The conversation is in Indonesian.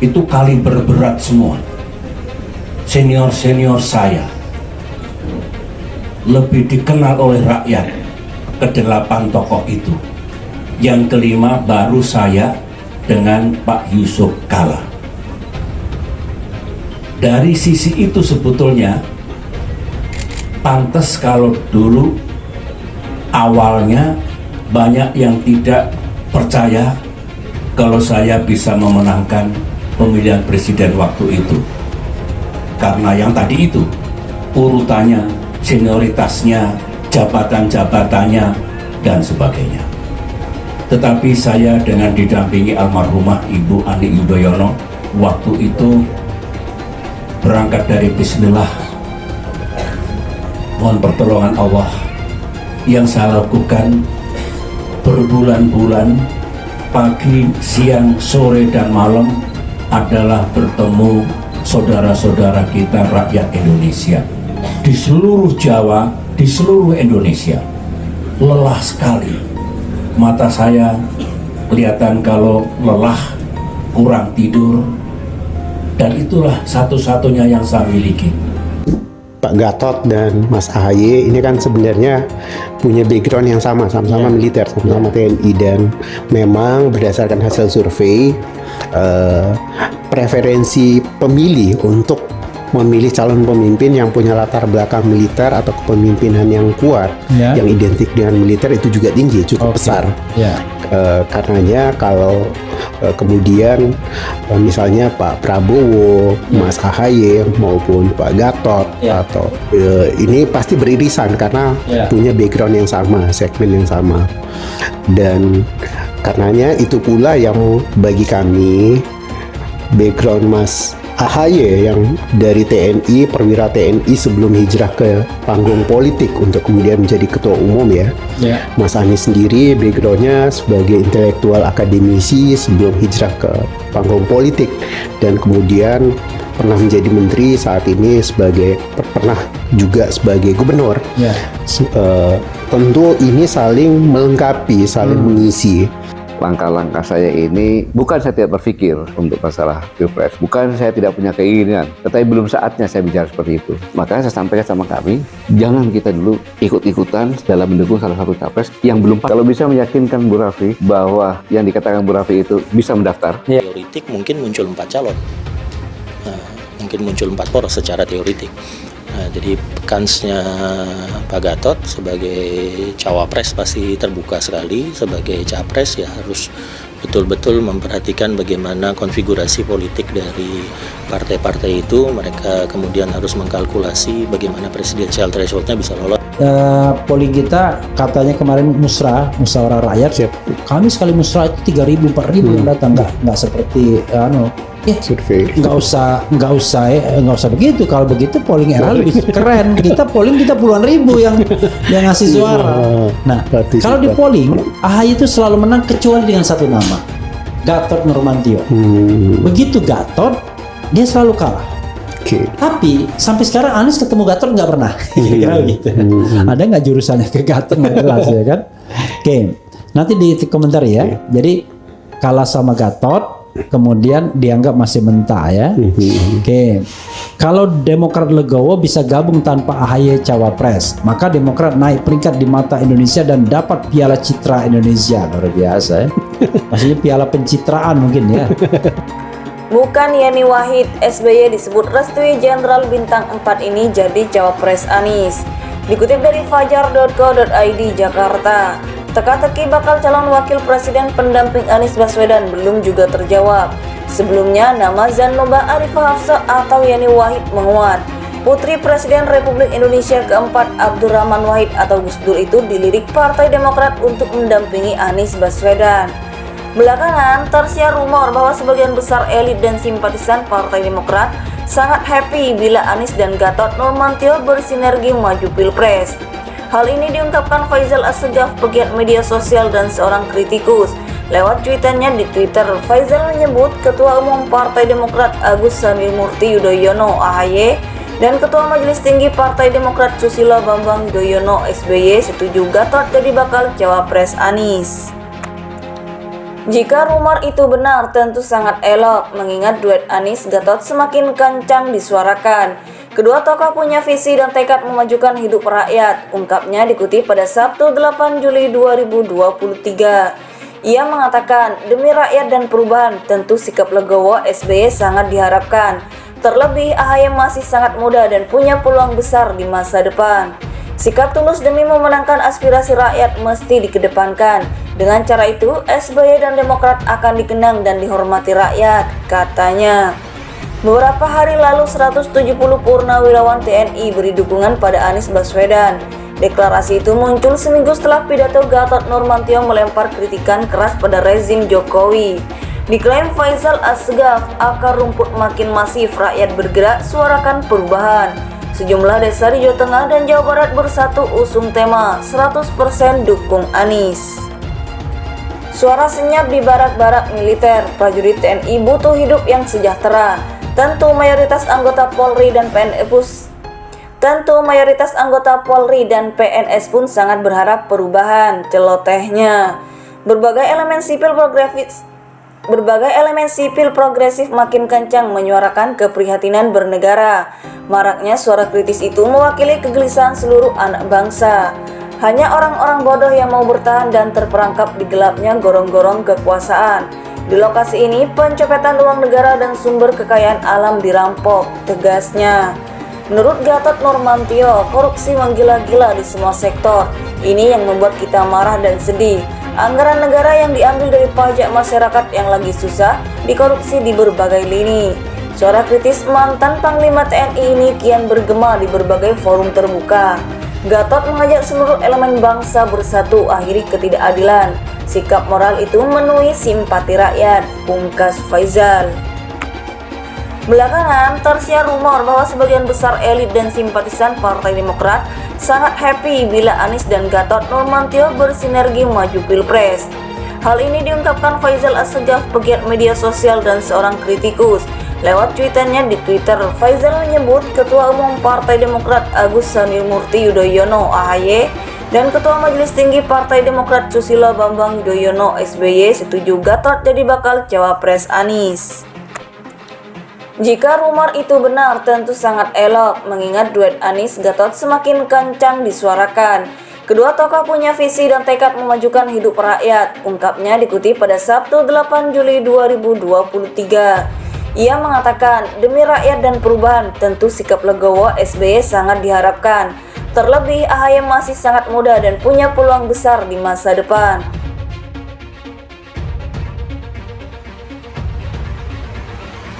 itu kaliber berat semua. Senior-senior saya lebih dikenal oleh rakyat ke-8 tokoh itu. Yang kelima baru saya dengan Pak Yusuf Kalla. Dari sisi itu sebetulnya pantas kalau dulu awalnya banyak yang tidak percaya kalau saya bisa memenangkan pemilihan presiden waktu itu. Karena yang tadi itu, urutannya, senioritasnya, jabatan-jabatannya, dan sebagainya. Tetapi saya dengan didampingi almarhumah Ibu Ani Yudhoyono, waktu itu berangkat dari Bismillah, mohon pertolongan Allah. Yang saya lakukan berbulan-bulan, pagi, siang, sore, dan malam adalah bertemu saudara-saudara kita rakyat Indonesia di seluruh Jawa, di seluruh Indonesia. Lelah sekali, mata saya kelihatan kalau lelah, kurang tidur, dan itulah satu-satunya yang saya miliki. Pak Gatot dan Mas AHY ini kan sebenarnya punya background yang sama-sama militer, sama-sama TNI, dan memang berdasarkan hasil survei preferensi pemilih untuk memilih calon pemimpin yang punya latar belakang militer atau kepemimpinan yang kuat, yang identik dengan militer itu juga tinggi, cukup besar. Karenanya kalau kemudian misalnya Pak Prabowo, Mas AHY maupun Pak Gatot atau ini pasti beririsan karena punya background yang sama, segmen yang sama, dan karenanya itu pula yang bagi kami background Mas AHY yang dari TNI, perwira TNI sebelum hijrah ke panggung politik untuk kemudian menjadi ketua umum Mas Anies sendiri backgroundnya sebagai intelektual akademisi sebelum hijrah ke panggung politik, dan kemudian pernah menjadi menteri, saat ini pernah juga sebagai gubernur. Tentu ini saling melengkapi, saling mengisi. Langkah-langkah saya ini bukan saya tidak berpikir untuk masalah Pilpres, bukan saya tidak punya keinginan, tetapi belum saatnya saya bicara seperti itu. Makanya saya sampaikan sama kami, jangan kita dulu ikut-ikutan dalam mendukung salah satu capres yang belum. Kalau bisa meyakinkan Bu Raffi bahwa yang dikatakan Bu Raffi itu bisa mendaftar. Teoretik mungkin muncul 4 calon, mungkin muncul 4 poros secara teoretik. Jadi kansnya Pak Gatot sebagai cawapres pasti terbuka sekali. Sebagai capres ya harus betul-betul memperhatikan bagaimana konfigurasi politik dari partai-partai itu. Mereka kemudian harus mengkalkulasi bagaimana presidensial threshold-nya bisa lolos. Polling kita katanya kemarin musyawarah rakyat, kami sekali musyawarah itu 3.000 4.000 yang datang, nggak seperti survei. Nggak usah begitu. Kalau begitu polling era lebih keren. Kita puluhan ribu yang ngasih suara. Nah, kalau di polling AHY itu selalu menang kecuali dengan satu nama, Gatot Nurmantio. Begitu Gatot, dia selalu kalah. Tapi sampai sekarang Anies ketemu Gatot nggak pernah. Gitu. Ada nggak jurusannya ke Gatot, nggak jelas ya kan? Nanti di komentar ya. Jadi kalah sama Gatot, kemudian dianggap masih mentah ya. Kalau Demokrat legowo bisa gabung tanpa AHY cawapres, maka Demokrat naik peringkat di mata Indonesia dan dapat piala citra Indonesia. Luar biasa ya. Maksudnya piala pencitraan mungkin ya. Bukan Yeni Wahid, SBY disebut restui Jenderal Bintang 4 ini jadi cawapres Anies. Dikutip dari fajar.co.id Jakarta, teka-teki bakal calon wakil presiden pendamping Anies Baswedan belum juga terjawab. Sebelumnya, nama Zanoba Arifah Hafsah atau Yeni Wahid menguat. Putri Presiden Republik Indonesia keempat Abdurrahman Wahid atau Gus Dur itu dilirik Partai Demokrat untuk mendampingi Anies Baswedan. Belakangan, tersiar rumor bahwa sebagian besar elit dan simpatisan Partai Demokrat sangat happy bila Anies dan Gatot Nurmantio bersinergi maju Pilpres. Hal ini diungkapkan Faisal Assegaf, pegiat media sosial dan seorang kritikus. Lewat cuitannya di Twitter, Faisal menyebut Ketua Umum Partai Demokrat Agus Harimurti Yudhoyono (AHY) dan Ketua Majelis Tinggi Partai Demokrat Susilo Bambang Yudhoyono (SBY) setuju Gatot jadi bakal cawapres Anies. Jika rumor itu benar, tentu sangat elok, mengingat duet Anies Gatot semakin kencang disuarakan. Kedua tokoh punya visi dan tekad memajukan hidup rakyat, ungkapnya dikutip pada Sabtu 8 Juli 2023. Ia mengatakan, demi rakyat dan perubahan, tentu sikap legowo SBY sangat diharapkan. Terlebih, AHY masih sangat muda dan punya peluang besar di masa depan. Sikap tulus demi memenangkan aspirasi rakyat mesti dikedepankan. Dengan cara itu, SBY dan Demokrat akan dikenang dan dihormati rakyat, katanya. Beberapa hari lalu, 170 purnawirawan TNI beri dukungan pada Anies Baswedan. Deklarasi itu muncul seminggu setelah pidato Gatot Nurmantio melempar kritikan keras pada rezim Jokowi. Diklaim Faisal Asgaf, akar rumput makin masif, rakyat bergerak, suarakan perubahan. Sejumlah desa di Jawa Tengah dan Jawa Barat bersatu usung tema 100% dukung Anies. Suara senyap di barak-barak militer, prajurit TNI butuh hidup yang sejahtera. Tentu mayoritas anggota Polri dan PNS pun sangat berharap perubahan, celotehnya. Berbagai elemen sipil progresif makin kencang menyuarakan keprihatinan bernegara. Maraknya suara kritis itu mewakili kegelisahan seluruh anak bangsa. Hanya orang-orang bodoh yang mau bertahan dan terperangkap di gelapnya gorong-gorong kekuasaan. Di lokasi ini, pencopetan uang negara dan sumber kekayaan alam dirampok, tegasnya. Menurut Gatot Nurmantio, korupsi menggila-gila di semua sektor. Ini yang membuat kita marah dan sedih. Anggaran negara yang diambil dari pajak masyarakat yang lagi susah dikorupsi di berbagai lini. Suara kritis mantan Panglima TNI ini kian bergema di berbagai forum terbuka. Gatot mengajak seluruh elemen bangsa bersatu akhiri ketidakadilan. Sikap moral itu memenuhi simpati rakyat, pungkas Faisal. Belakangan tersiar rumor bahwa sebagian besar elit dan simpatisan Partai Demokrat sangat happy bila Anies dan Gatot Nurmantio bersinergi maju Pilpres. Hal ini diungkapkan Faisal Asgaf, pegiat media sosial dan seorang kritikus. Lewat cuitannya di Twitter, Faisal menyebut Ketua Umum Partai Demokrat Agus Sandiurmurti Yudhoyono (AHY) dan Ketua Majelis Tinggi Partai Demokrat Susilo Bambang Yudhoyono (SBY) setuju Gatot jadi bakal cawapres Anies. Jika rumor itu benar, tentu sangat elok, mengingat duet Anies Gatot semakin kencang disuarakan. Kedua tokoh punya visi dan tekad memajukan hidup rakyat, ungkapnya dikutip pada Sabtu 8 Juli 2023. Ia mengatakan, demi rakyat dan perubahan, tentu sikap legowo SBY sangat diharapkan. Terlebih, AHY masih sangat muda dan punya peluang besar di masa depan.